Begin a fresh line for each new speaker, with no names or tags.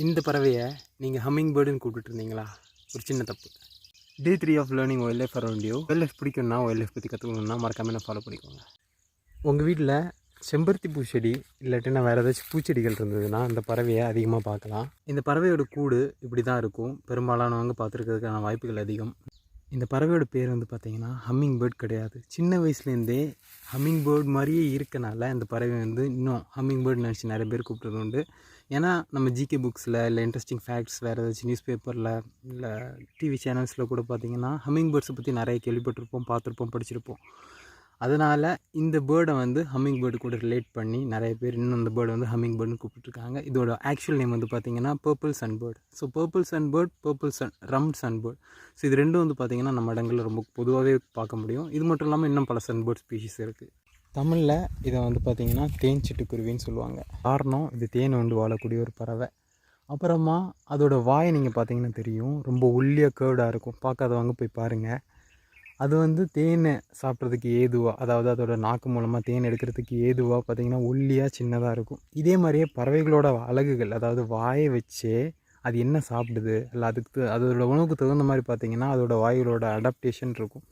இந்த பறவையை நீங்கள் ஹம்மிங் பேர்டுன்னு கூப்பிட்டு இருந்தீங்களா? ஒரு சின்ன தப்பு. Day 3 of learning wild life around you. Wild life பிடிக்கும்னா, வைல்ட் லைஃப் பற்றி கற்றுக்கணுன்னா மறக்காமல் என்ன ஃபாலோ பண்ணிக்கோங்க. உங்கள் வீட்டில் செம்பருத்தி பூச்செடி இல்லாட்டினா வேறு ஏதாச்சும் பூச்செடிகள் இருந்ததுன்னா அந்த பறவையை அதிகமாக பார்க்கலாம். இந்த பறவையோட கூடு இப்படி தான் இருக்கும். பெரும்பாலானவங்க பார்த்துருக்கிறதுக்கான வாய்ப்புகள் அதிகம். இந்த பறவையோட பேர் வந்து பார்த்திங்கன்னா ஹம்மிங் பேர்ட் கிடையாது. சின்ன வயசுலேருந்தே ஹம்மிங் பேர்ட் மாதிரியே இருக்கனால இந்த பறவை வந்து இன்னும் ஹம்மிங் பேர்ட் நினச்சி நிறைய பேர் கூப்பிட்றது உண்டு. ஏன்னா நம்ம ஜிகே புக்ஸில் இல்லை இன்ட்ரெஸ்டிங் ஃபேக்ட்ஸ் வேறு ஏதாச்சும் நியூஸ் பேப்பரில் இல்லை டிவி சேனல்ஸில் கூட பார்த்திங்கன்னா ஹம்மிங் பேர்ட்ஸை பற்றி நிறைய கேள்விப்பட்டிருப்போம், பார்த்துருப்போம், படிச்சிருப்போம். அதனால் இந்த பேர்டை வந்து ஹம்மிங் பேர்டு கூட ரிலேட் பண்ணி நிறைய பேர் இன்னும் இந்த பேர்டை வந்து ஹம்மிங் பேர்டுன்னு கூப்பிட்டுருக்காங்க. இதோட ஆக்சுவல் நேம் வந்து பார்த்திங்கன்னா purple sun bird. So purple sun bird, purple sun rumped sun bird. So இது ரெண்டும் வந்து பார்த்திங்கன்னா நம்ம இடங்களில் ரொம்ப பொதுவாகவே பார்க்க முடியும். இது மட்டும் இல்லாமல் இன்னும் பல சன் பேர்ட் ஸ்பீஷிஸ் இருக்குது. தமிழில் இதை வந்து பார்த்திங்கன்னா தேன் சிட்டுக்குருவின்னு சொல்லுவாங்க. காரணம் இது தேன் வந்து வாழக்கூடிய ஒரு பறவை. அப்புறமா அதோட வாயை நீங்கள் பார்த்தீங்கன்னா தெரியும், ரொம்ப ஒல்லியாக கேர்டாக இருக்கும். பார்க்காதவங்க போய் பாருங்கள். அது வந்து தேனை சாப்பிட்றதுக்கு ஏதுவாக, அதாவது அதோட நாக்கு மூலமாக தேன் எடுக்கிறதுக்கு ஏதுவாக பார்த்திங்கன்னா ஒல்லியாக சின்னதாக இருக்கும். இதே மாதிரியே பறவைகளோட அலகுகள், அதாவது வாயை வச்சே அது என்ன சாப்பிடுது இல்லை அதுக்கு அதோட உணவுக்கு தகுந்த மாதிரி பார்த்திங்கன்னா அதோட வாய்களோட அடாப்டேஷன் இருக்கும்.